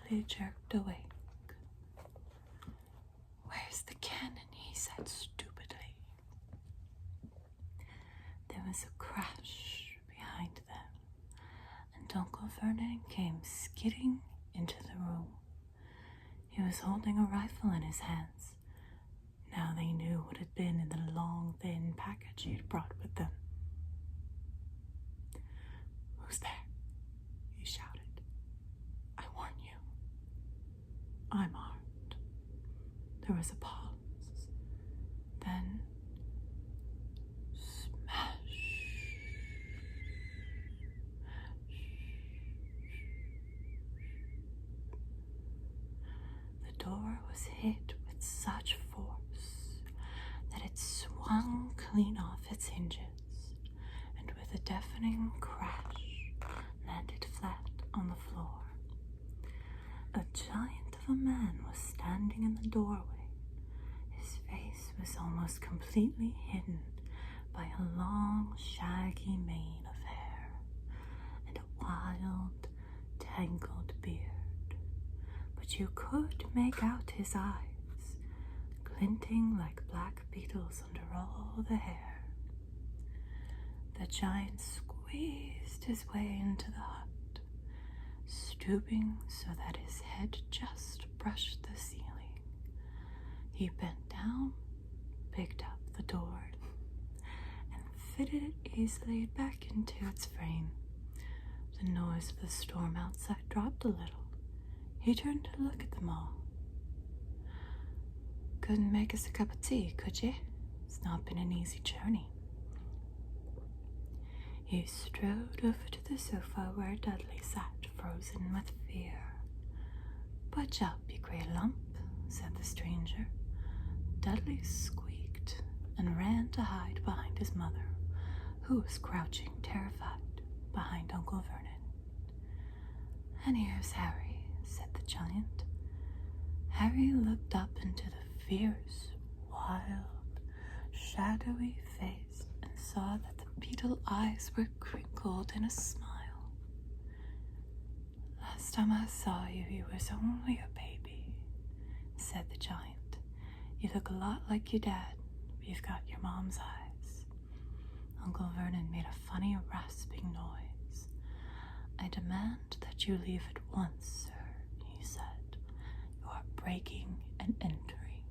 slowly jerked awake. "Where's the cannon?" he said stupidly. There was a crash behind them, and Uncle Vernon came skidding into the room. He was holding a rifle in his hands. Now they knew what had been in the long, thin package he had brought with them. "Who's there?" he shouted. "I warn you, I'm armed." There was a pause. Then, smash. The door was hit with such force that it swung clean off its hinges, and with a deafening crash, landed flat on the floor. A giant of a man was standing in the doorway. His face was almost completely hidden by a long, shaggy mane of hair and a wild, tangled beard. But you could make out his eyes, glinting like black beetles under all the hair. The giant squeezed his way into the hut, stooping so that his head just brushed the ceiling. He bent down, picked up the door, and fitted it easily back into its frame. The noise of the storm outside dropped a little. He turned to look at them all. "Couldn't make us a cup of tea, could you? It's not been an easy journey." He strode over to the sofa where Dudley sat, frozen with fear. "Budge up, you grey lump," said the stranger. Dudley squeaked and ran to hide behind his mother, who was crouching, terrified, behind Uncle Vernon. "And here's Harry," said the giant. Harry looked up into the fierce, wild, shadowy face and saw that the beetle eyes were crinkled in a smile. "Last time I saw you, you was only a baby," said the giant. "You look a lot like your dad, but you've got your mom's eyes." Uncle Vernon made a funny rasping noise. "I demand that you leave at once, sir," he said. "You are breaking and entering."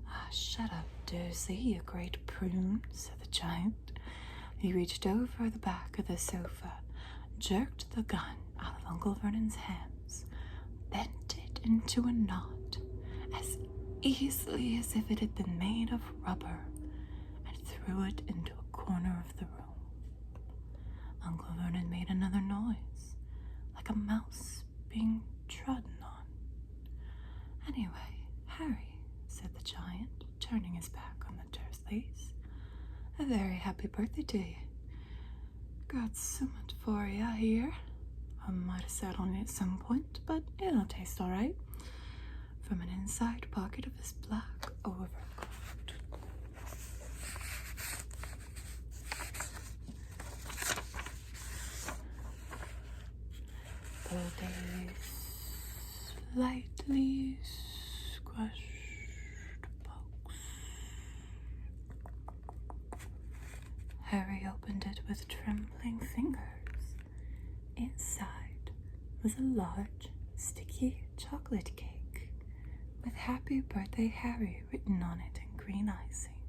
"Ah, shut up, Dursley, you great prune," said the giant. He reached over the back of the sofa, jerked the gun out of Uncle Vernon's hands, bent it into a knot as easily as if it had been made of rubber, and threw it into a corner of the room. Uncle Vernon made another noise, like a mouse being trodden on. "Anyway, Harry," said the giant, turning his back on the Dursleys, "a very happy birthday to you. Got something for you here. I might have sat on it at some point, but it'll taste all right." From an inside pocket of his black overcoat, pulled a slightly squashed box. Harry opened it with trembling fingers. Inside was a large, sticky chocolate cake with "Happy Birthday, Harry" written on it in green icing.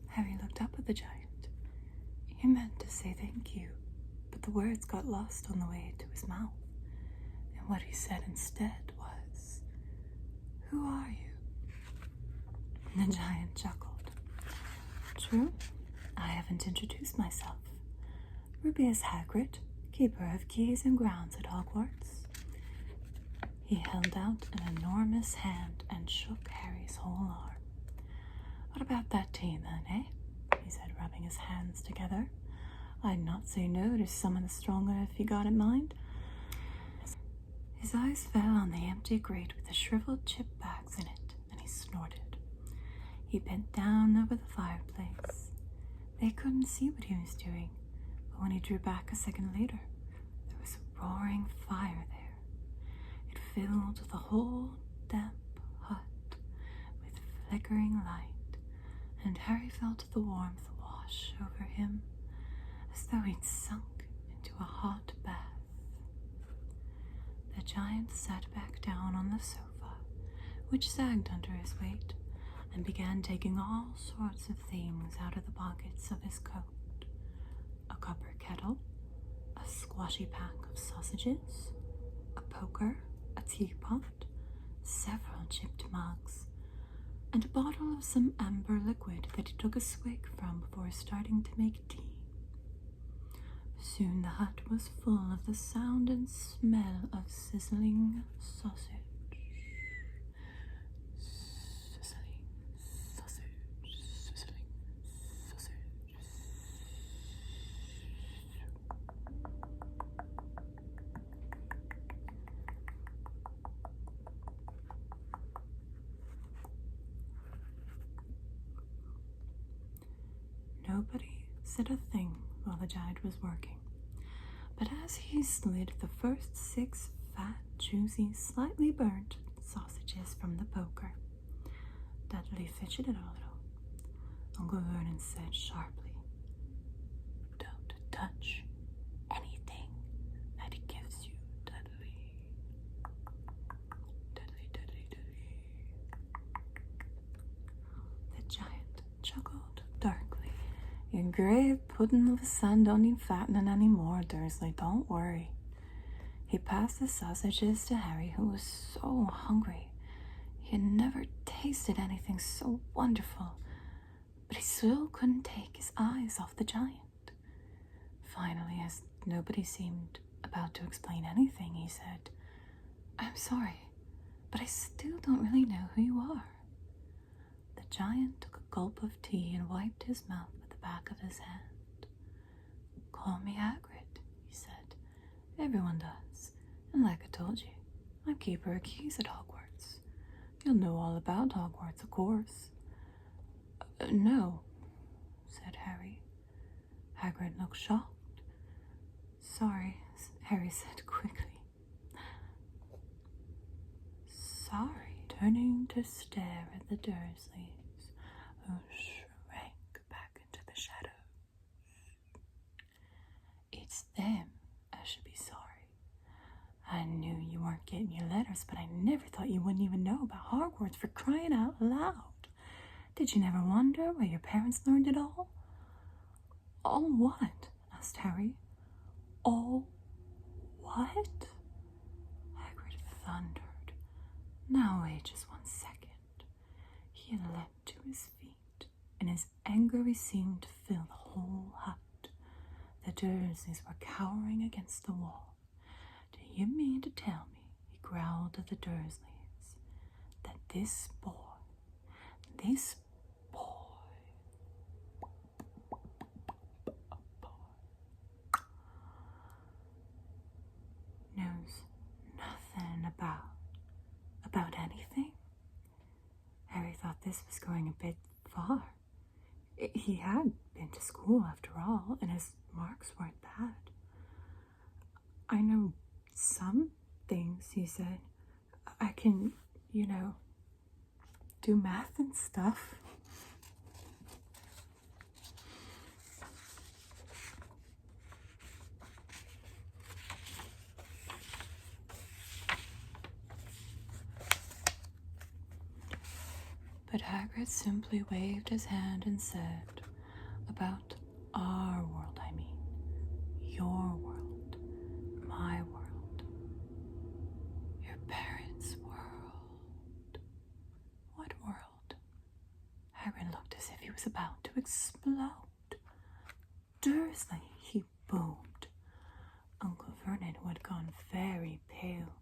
Harry looked up at the giant. He meant to say thank you, but the words got lost on the way to his mouth, and what he said instead was, "Who are you?" The giant chuckled. "True, I haven't introduced myself. Rubeus Hagrid, keeper of keys and grounds at Hogwarts." He held out an enormous hand and shook Harry's whole arm. "What about that tea, then, eh?" he said, rubbing his hands together. "I'd not say no to some of the stronger if you got it, mind." His eyes fell on the empty grate with the shriveled chip bags in it, and he snorted. He bent down over the fireplace. They couldn't see what he was doing, but when he drew back a second later, there was a roaring fire there, filled the whole damp hut with flickering light, and Harry felt the warmth wash over him as though he'd sunk into a hot bath. The giant sat back down on the sofa, which sagged under his weight, and began taking all sorts of things out of the pockets of his coat. A copper kettle, a squashy pack of sausages, a poker, a teapot, several chipped mugs, and a bottle of some amber liquid that he took a swig from before starting to make tea. Soon the hut was full of the sound and smell of sizzling sausage. Sizzling sausage, sizzling sausage. Nobody said a thing while the giant was working, but as he slid the first 6 fat, juicy, slightly burnt sausages from the poker, Dudley fidgeted a little. Uncle Vernon said sharply, "Don't touch anything that he gives you, Dudley. Dudley, Dudley, Dudley." The giant chuckled darkly. "Your great pudding of a son don't need fattening any more, Dursley, don't worry." He passed the sausages to Harry, who was so hungry. He had never tasted anything so wonderful, but he still couldn't take his eyes off the giant. Finally, as nobody seemed about to explain anything, he said, "I'm sorry, but I still don't really know who you are." The giant took a gulp of tea and wiped his mouth with the back of his hand. "Call me Hagrid," he said. "Everyone does. And like I told you, I'm keeper of keys at Hogwarts. You'll know all about Hogwarts, of course." No," said Harry. Hagrid looked shocked. "Sorry," Harry said quickly. "Sorry," turning to stare at the Dursleys, who shrank back into the shadows. "It's them I should be sorry. I knew you weren't getting your letters, but I never thought you wouldn't even know about Hogwarts, for crying out loud. Did you never wonder where your parents learned it all?" "All what?" asked Harry. "All what?" Hagrid thundered. "Now wait just 1 second." He had leapt to his feet, and his anger seemed to fill the whole hut. The Dursleys were cowering against the wall. "Do you mean to tell me," he growled at the Dursleys, "that this boy knows nothing about anything?" Harry thought this was going a bit far. He had been to school after all, and his marks weren't bad. "I know some things," he said. "I can, do math and stuff." But Hagrid simply waved his hand and said, "About our world, I mean. Your world. My world. Your parents' world." "What world?" Hagrid looked as if he was about to explode. "Dursley," he boomed. Uncle Vernon, who had gone very pale,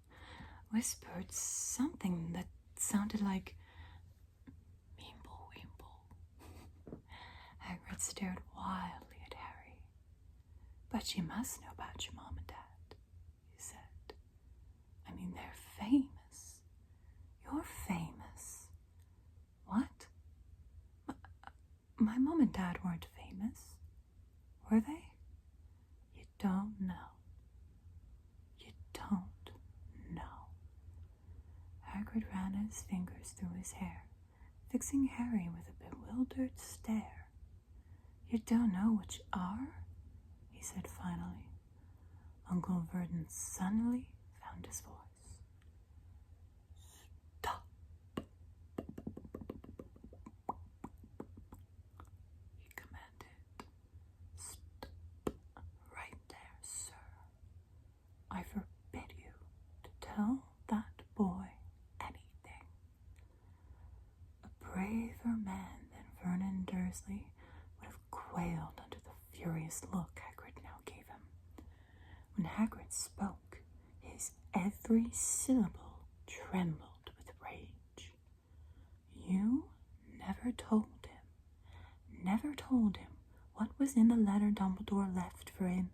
whispered something that sounded like Hagrid stared wildly at Harry. "But you must know about your mom and dad," he said. "I mean, they're famous. You're famous." "What? My mom and dad weren't famous, were they?" "You don't know. You don't know." his fingers through his hair, fixing Harry with a bewildered stare. "You don't know what you are?" he said finally. Uncle Vernon suddenly found his voice. "Stop!" he commanded. "Stop right there, sir. I forbid you to tell that boy anything." A braver man than Vernon Dursley would have quailed under the furious look Hagrid now gave him. When Hagrid spoke, his every syllable trembled with rage. "You never told him what was in the letter Dumbledore left for him.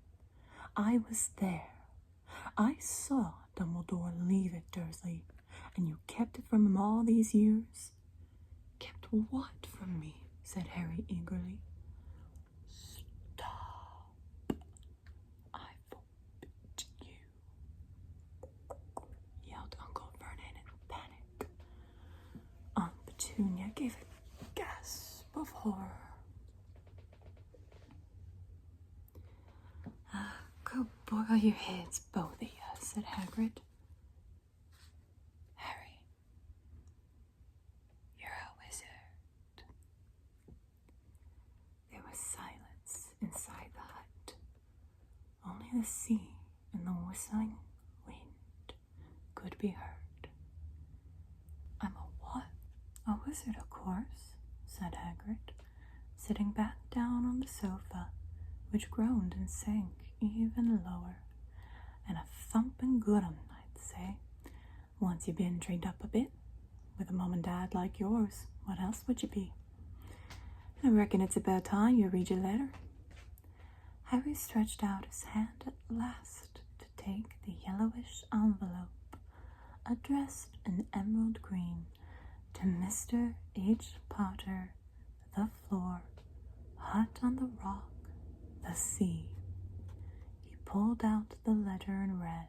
I was there. I saw Dumbledore leave it, Dursley, and you kept it from him all these years." "Kept what from me?" said Harry eagerly. "Stop! I forbid you," yelled Uncle Vernon in panic. Aunt Petunia gave a gasp of horror. "Go boil your heads, both of you," said Hagrid. "Harry, you're a wizard." There was silence inside the hut. Only the sea and the whistling wind could be heard. "I'm a what?" "A wizard, of course," said Hagrid, sitting back down on the sofa, which groaned and sank even lower. "And a thumping good 'un, I'd say. Once you've been trained up a bit, with a mum and dad like yours, what else would you be? I reckon it's about time you read your letter." Harry stretched out his hand at last to take the yellowish envelope, addressed in emerald green, to Mr. H. Potter, the floor, hut on the rock, the sea. He pulled out the letter and read,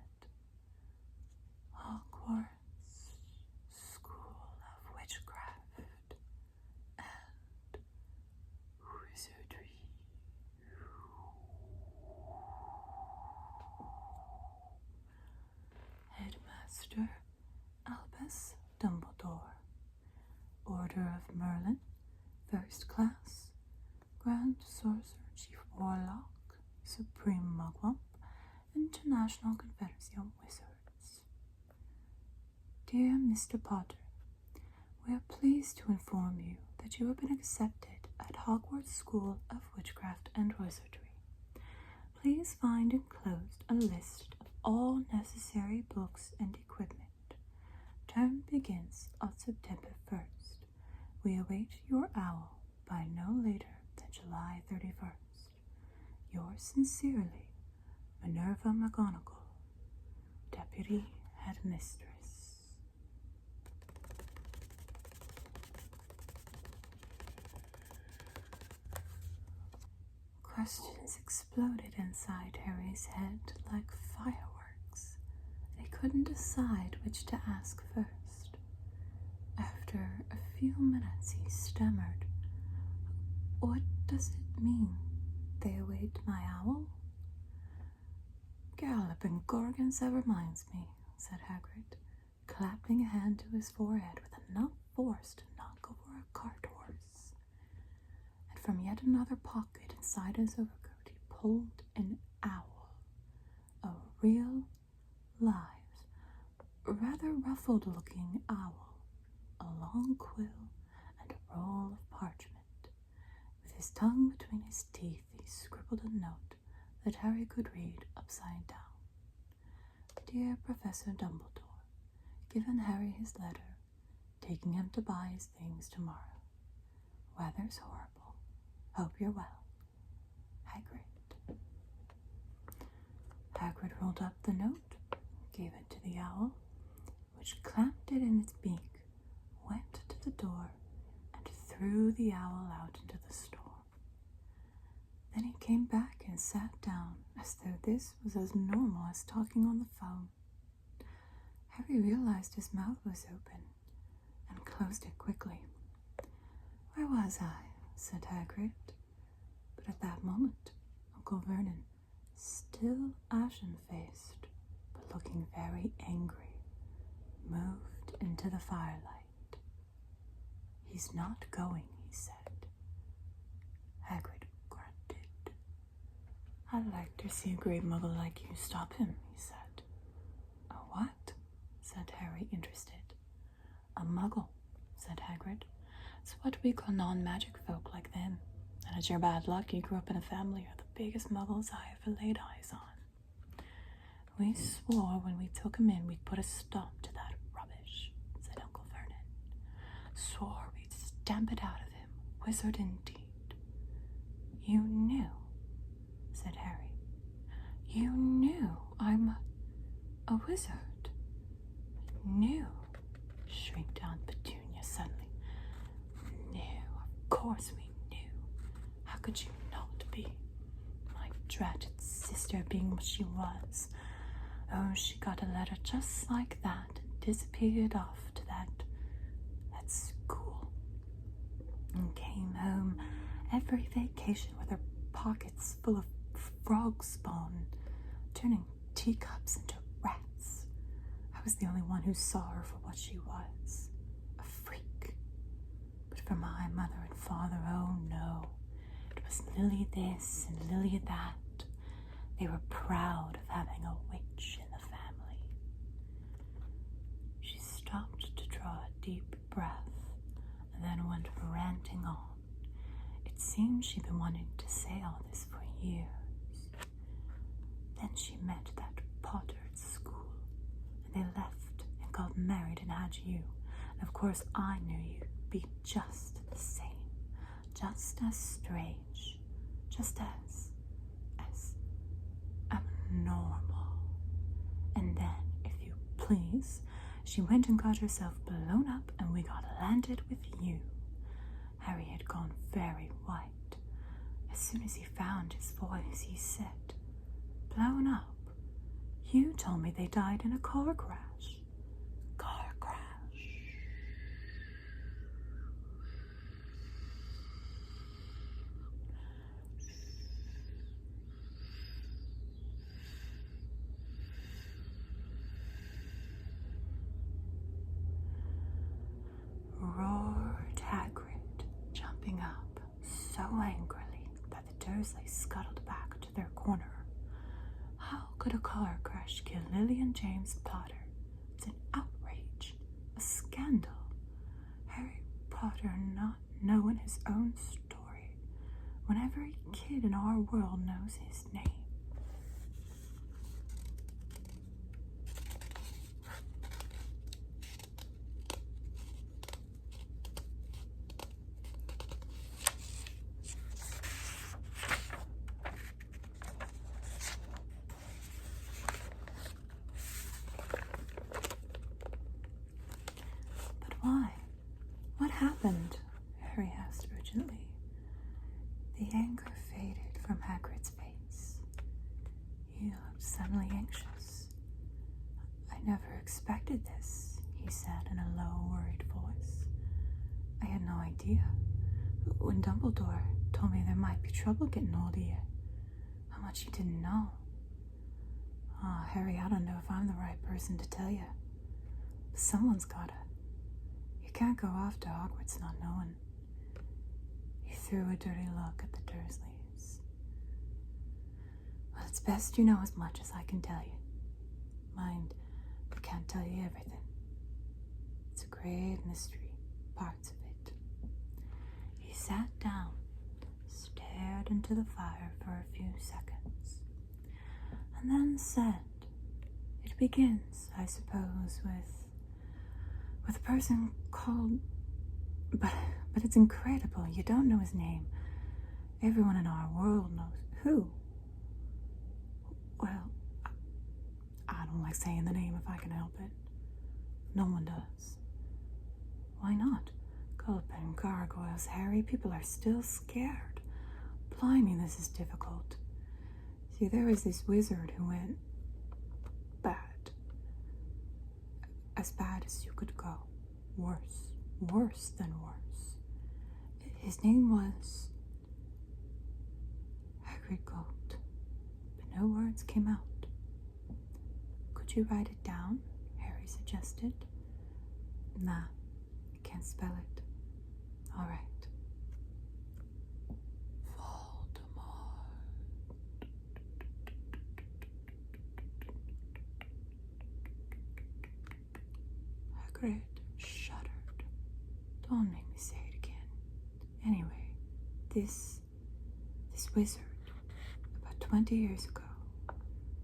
"Hogwarts School of Witchcraft and Wizardry." Headmaster Albus Dumbledore. Order of Merlin, First Class, Grand Sorcerer, Chief Warlock, Supreme Mugwump, International Confederacy of Wizards. Dear Mr. Potter, we are pleased to inform you that you have been accepted at Hogwarts School of Witchcraft and Wizardry. Please find enclosed a list of all necessary books and equipment. Term begins on September 1st. We await your owl by no later than July 31st. Yours sincerely, Minerva McGonagall, Deputy Headmistress. Questions exploded inside Harry's head like fireworks, and he couldn't decide which to ask first. After a few minutes he stammered, "What does it mean? They await my owl?" "Galloping Gorgons, that reminds me," said Hagrid, clapping a hand to his forehead with enough force to knock over a cart horse. And from yet another pocket inside his overcoat he pulled an owl, a real, live, rather ruffled-looking owl, a long quill and a roll of parchment. With his tongue between his teeth he scribbled a note that Harry could read upside down. "Dear Professor Dumbledore, given Harry his letter, taking him to buy his things tomorrow. Weather's horrible. Hope you're well. Hagrid." Hagrid rolled up the note, gave it to the owl, which clamped it in its beak, went to the door, and threw the owl out into the storm. Then he came back and sat down as though this was as normal as talking on the phone. Harry realized his mouth was open, and closed it quickly. "Where was I?" said Hagrid. But at that moment, Uncle Vernon, still ashen-faced, but looking very angry, moved into the firelight. "He's not going," he said. Hagrid grunted. "I'd like to see a great muggle like you stop him," he said. "A what?" said Harry, interested. "A muggle," said Hagrid. "It's what we call non-magic folk like them. And it's your bad luck you grew up in a family of the biggest muggles I ever laid eyes on. We swore when we took him in we'd put a stop to that rubbish," said Uncle Vernon. "Swore we'd stamp it out of him, wizard indeed." "You knew," said Harry. "You knew I'm a wizard." "Knew," shrieked Aunt Petunia suddenly. "Knew, of course we knew. How could you not be? My dratted sister being what she was. Oh, she got a letter just like that and disappeared off to that school. And came home every vacation with her pockets full of frog spawn, turning teacups into rats. I was the only one who saw her for what she was, a freak. But for my mother and father, oh no, it was Lily this and Lily that. They were proud of having a witch in the family." She stopped to draw a deep breath and then went ranting on. It seemed she'd been wanting to say all this for years. Then she met that Potter at school, and they left and got married and had you. And of course I knew you'd be just the same, just as strange, just as abnormal. And then, if you please, she went and got herself blown up and we got landed with you. Harry had gone very white. As soon as he found his voice, he said, "Blown up? You told me they died in a car crash." "Car crash." Roared Hagrid, jumping up so angrily that the Dursleys scuttled back to their corner. "How could a car crash kill Lily and James Potter? It's an outrage, a scandal. Harry Potter not knowing his own story when every kid in our world knows his name." "But why? What happened?" Harry asked urgently. The anger faded from Hagrid's face. He looked suddenly anxious. "I never expected this," he said in a low, worried voice. "I had no idea. When Dumbledore told me there might be trouble getting hold of you, how much you didn't know." "Oh, Harry, I don't know if I'm the right person to tell you. But someone's gotta. You can't go off to Hogwarts not knowing." He threw a dirty look at the Dursleys. "Well, it's best you know as much as I can tell you. Mind, I can't tell you everything. It's a great mystery, parts of it." He sat down, stared into the fire for a few seconds, and then said, "It begins, I suppose, with a person called... But it's incredible. You don't know his name. Everyone in our world knows." "Who?" "Well, I don't like saying the name if I can help it. No one does." "Why not? Gulping gargoyles, Harry. People are still scared. Blimey, this is difficult. See, there was this wizard who went bad. As bad as you could go. Worse. worse than worse. His name was Hagrid Gold, but no words came out. Could you write it down? Harry suggested. Nah, I can't spell it. All right. Hagrid shuddered. Don't make me say it again. Anyway, this wizard, about 20 years ago,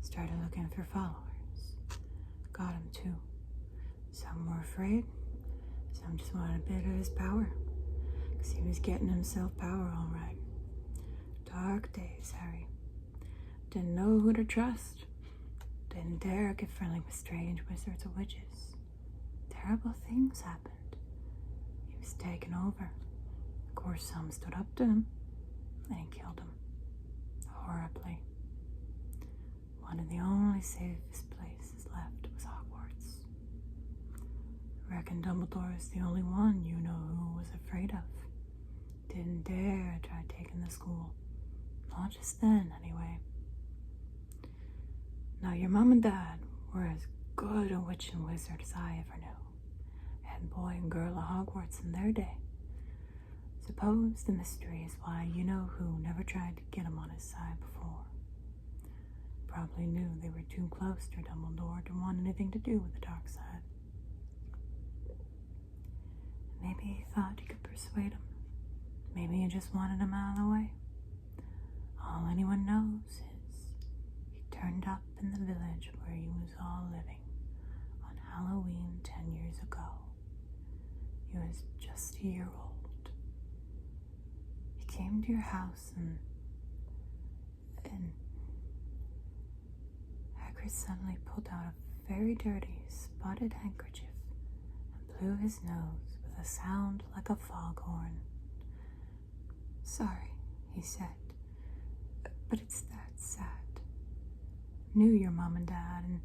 started looking for followers. Got him too. Some were afraid, some just wanted a bit of his power, because he was getting himself power all right. Dark days, Harry. Didn't know who to trust. Didn't dare get friendly with strange wizards or witches. Terrible things happened. He was taken over. Of course, some stood up to him, and he killed them. Horribly. One of the only safest places left was Hogwarts. I reckon Dumbledore is the only one you know who was afraid of. Didn't dare try taking the school. Not just then, anyway. Now, your mom and dad were as good a witch and wizard as I ever knew. Head boy and girl of Hogwarts in their day. Suppose the mystery is why you-know-who never tried to get him on his side before. Probably knew they were too close to Dumbledore to want anything to do with the dark side. Maybe he thought he could persuade him. Maybe he just wanted him out of the way. All anyone knows is he turned up in the village where you was all living on Halloween 10 years ago. He was just a year old. He came to your house and Hagrid suddenly pulled out a very dirty, spotted handkerchief and blew his nose with a sound like a foghorn. Sorry, he said, but it's that sad. Knew your mom and dad and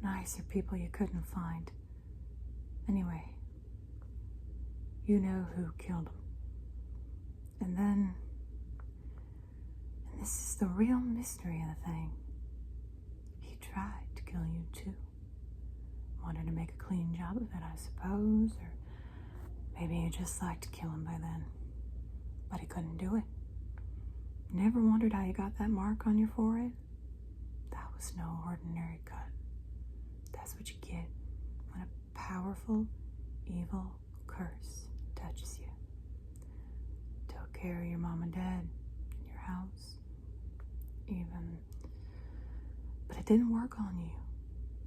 nicer people you couldn't find. Anyway, you know who killed him. And this is the real mystery of the thing. He tried to kill you too. Wanted to make a clean job of it, I suppose, or maybe he just liked to kill him by then. But he couldn't do it. Never wondered how you got that mark on your forehead? That was no ordinary cut. That's what you get when a powerful, evil curse touches you. Took care of your mom and dad in your house, even. But it didn't work on you,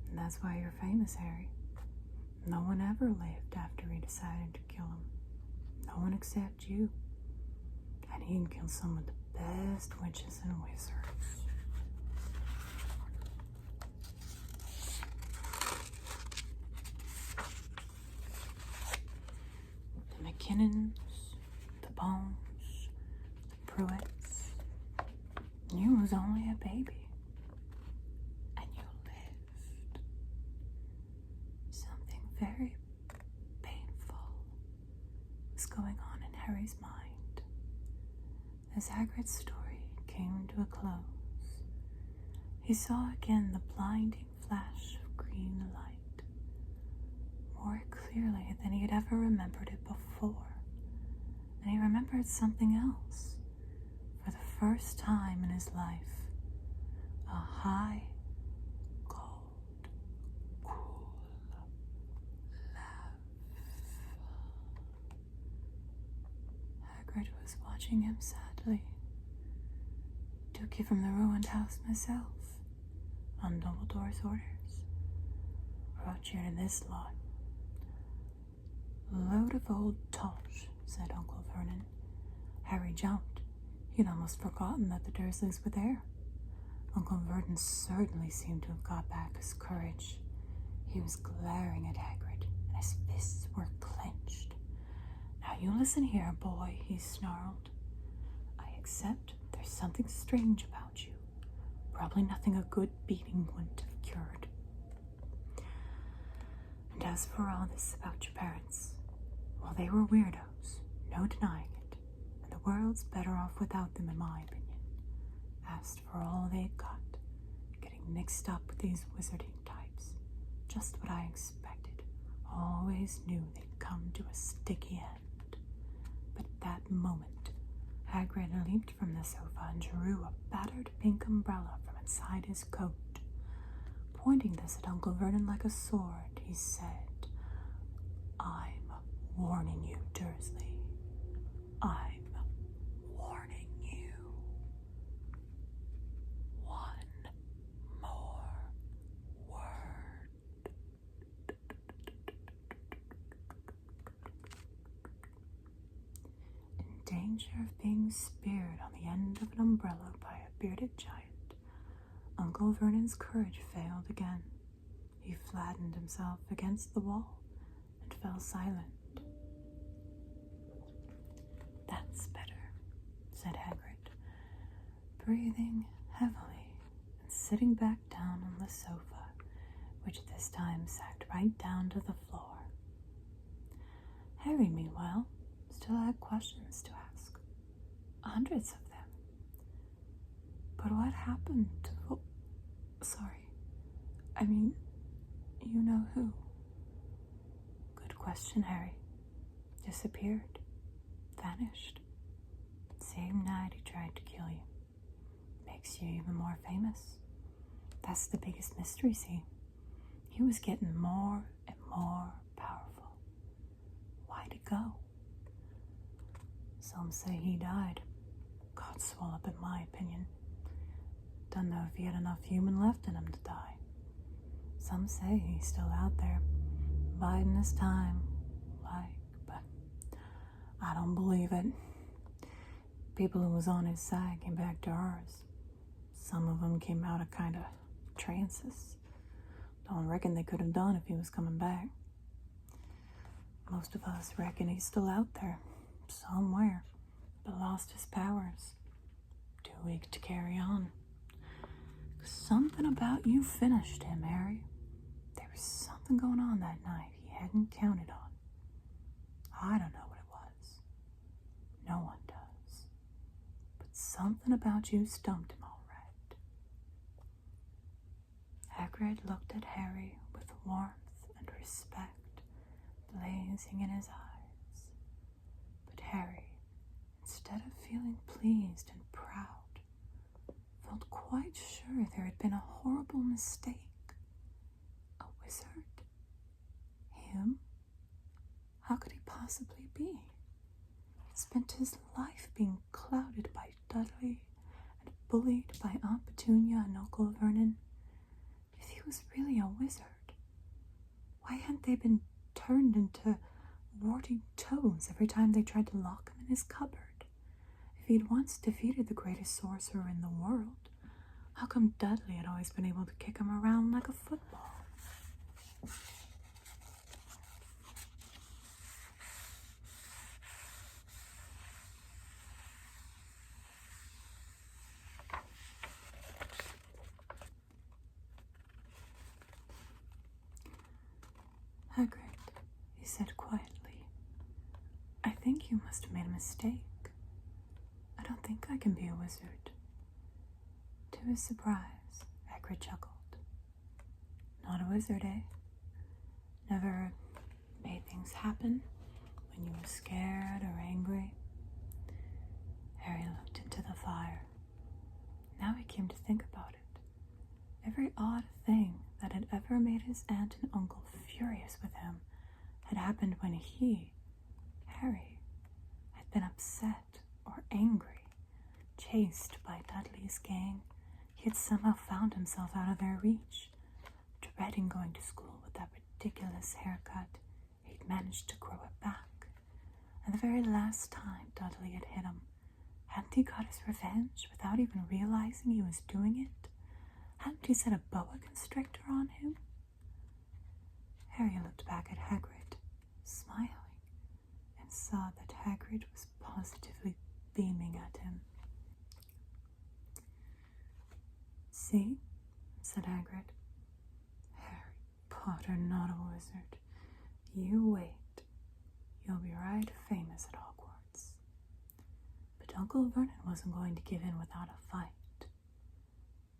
and that's why you're famous, Harry. No one ever lived after he decided to kill him. No one except you. And he can kill some of the best witches and wizards. The McKinnons, the Bones, the Pruitts. You was only a baby. And you lived. Something very painful was going on in Harry's mind. As Hagrid's story came to a close, he saw again the blinding flash of green light, more clearly than he had ever remembered it before. And he remembered something else. For the first time in his life, a high, cold, cool laugh. Hagrid was watching him sadly. Took you from the ruined house myself, on Dumbledore's orders. Brought you to this lot. Load of old tosh, said Uncle Vernon. Harry jumped. He'd almost forgotten that the Dursleys were there. Uncle Vernon certainly seemed to have got back his courage. He was glaring at Hagrid, and his fists were clenched. Now you listen here, boy, he snarled. I accept there's something strange about you. Probably nothing a good beating wouldn't have cured. And as for all this about your parents, Well, they were weirdos, no denying it, and the world's better off without them in my opinion. Asked for all they got, getting mixed up with these wizarding types. Just what I expected. Always knew they'd come to a sticky end. But at that moment, Hagrid leaped from the sofa and drew a battered pink umbrella from inside his coat. Pointing this at Uncle Vernon like a sword, he said, "I'm warning you, Dursley. I'm warning you. One more word." In danger of being speared on the end of an umbrella by a bearded giant, Uncle Vernon's courage failed again. He flattened himself against the wall and fell silent. "That's better," said Hagrid, breathing heavily and sitting back down on the sofa, which this time sagged right down to the floor. Harry, meanwhile, still had questions to ask. Hundreds of them. But what happened to... Sorry. I mean, you know who. Good question, Harry. Disappeared. Vanished. Same night he tried to kill you. Makes you even more famous. That's the biggest mystery, see? He was getting more and more powerful. Why'd he go? Some say he died. Got swallowed, in my opinion. Don't know if he had enough human left in him to die. Some say he's still out there, biding his time, but I don't believe it. People who was on his side came back to ours. Some of them came out of kind of trances. Don't reckon they could have done if he was coming back. Most of us reckon he's still out there, somewhere, but lost his powers. Too weak to carry on. Something about you finished him, Harry. There was something going on that night he hadn't counted on. I don't know what it was. No one does. But something about you stumped him all right. Hagrid looked at Harry with warmth and respect blazing in his eyes. But Harry, instead of feeling pleased and proud, felt quite sure there had been a horrible mistake. A wizard? Him? How could he possibly be? He spent his life being clouded by Dudley and bullied by Aunt Petunia and Uncle Vernon. If he was really a wizard, why hadn't they been turned into warty toads every time they tried to lock him in his cupboard? If he'd once defeated the greatest sorcerer in the world, how come Dudley had always been able to kick him around like a football? Hagrid, he said quietly, "I think you must have made a mistake. I don't think I can be a wizard." To his surprise, Hagrid chuckled. "Not a wizard, eh? Never made things happen when you were scared or angry?" Harry looked into the fire. Now he came to think about it. Every odd thing that had ever made his aunt and uncle furious with him had happened when he, Harry, had been upset or angry. Chased by Dudley's gang, he had somehow found himself out of their reach, dreading going to school with that ridiculous haircut. He'd managed to grow it back. And the very last time Dudley had hit him, hadn't he got his revenge without even realizing he was doing it? Hadn't he set a boa constrictor on him? Harry looked back at Hagrid, smiling, and saw that Hagrid was positively beaming at him. "See?" said Hagrid. "Harry Potter, not a wizard. You wait. you'll be right famous at Hogwarts. But Uncle Vernon wasn't going to give in without a fight.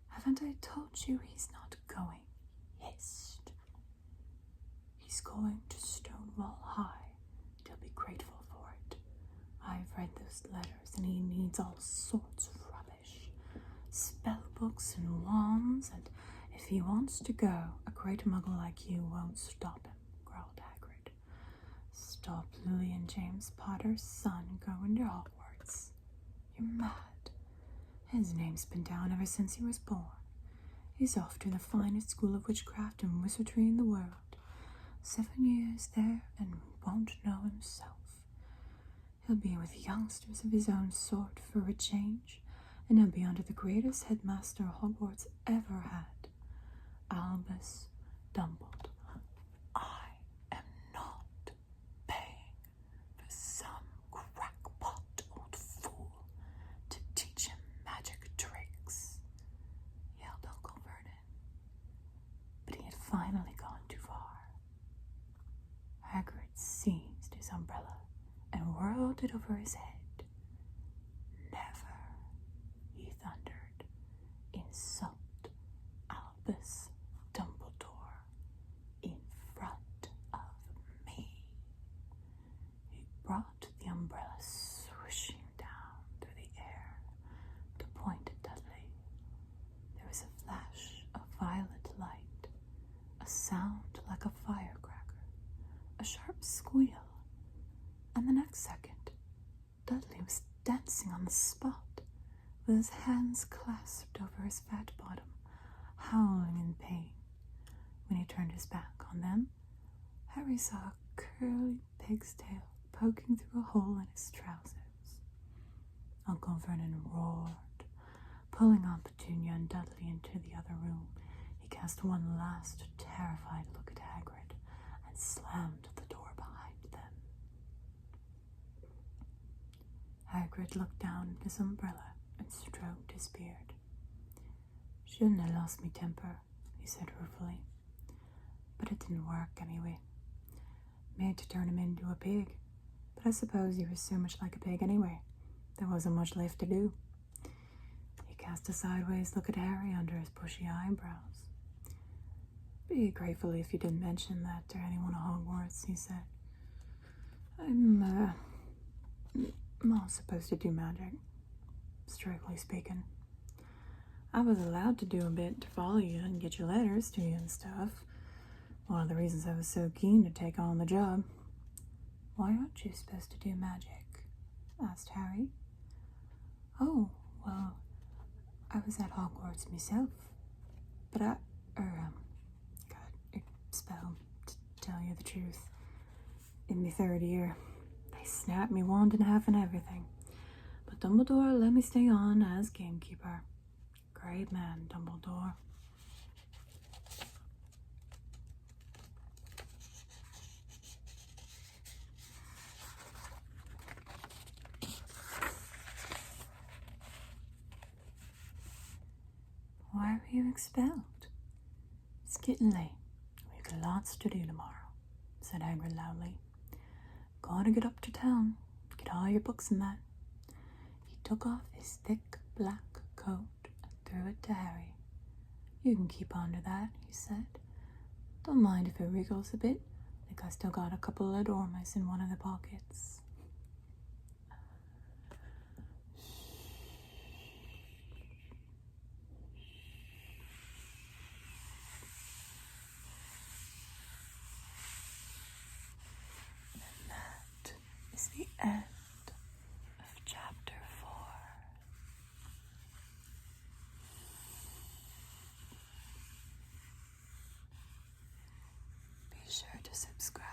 Haven't I told you he's not going? Hissed. He's going to Stonewall High. He'll be grateful for it. I've read those letters, and he needs all sorts of rubbish. Spell books and wands, and if he wants to go, a great muggle like you won't stop him, growled Hagrid. Stop Louis and James Potter's son going to Hogwarts. You're mad. His name's been down ever since he was born. He's off to the finest school of witchcraft and wizardry in the world. 7 years there and won't know himself. He'll be with youngsters of his own sort for a change, and he'll be under the greatest headmaster Hogwarts ever had, Albus Dumbledore. I am not paying for some crackpot old fool to teach him magic tricks, yelled Uncle Vernon. But he had finally gone too far. Hagrid seized his umbrella and whirled it over his head. Never, he thundered, insult Albus Dumbledore in front of me. He brought the umbrella swooshing down through the air to point at Dudley. There was a flash of violet light, a sound like a firecracker, a sharp squeal, and the next second, Dudley was dancing on the spot, with his hands clasped over his fat bottom, howling in pain. When he turned his back on them, Harry saw a curly pig's tail poking through a hole in his trousers. Uncle Vernon roared. Pulling Aunt Petunia and Dudley into the other room, he cast one last terrified look at Hagrid and slammed the door behind them. Hagrid looked down at his umbrella and stroked his beard. Shouldn't have lost me temper, he said ruefully. But it didn't work anyway. Made to turn him into a pig, but I suppose he was so much like a pig anyway. There wasn't much left to do. He cast a sideways look at Harry under his bushy eyebrows. Be grateful if you didn't mention that to anyone at Hogwarts, he said. I'm not supposed to do magic, strictly speaking. I was allowed to do a bit to follow you and get your letters to you and stuff. One of the reasons I was so keen to take on the job. Why aren't you supposed to do magic? Asked Harry. Oh, well, I was at Hogwarts myself, but got expelled, to tell you the truth. In my 3rd year, they snapped me wand in half and everything. But Dumbledore let me stay on as gamekeeper. Great man, Dumbledore. Why were you expelled? It's getting late. We've got lots to do tomorrow, said Hagrid loudly. Gotta get up to town, get all your books and that. He took off his thick black coat and threw it to Harry. You can keep on to that, he said. Don't mind if it wriggles a bit. I think I still got a couple of dormice in one of the pockets. Is the end of chapter 4. Be sure to subscribe.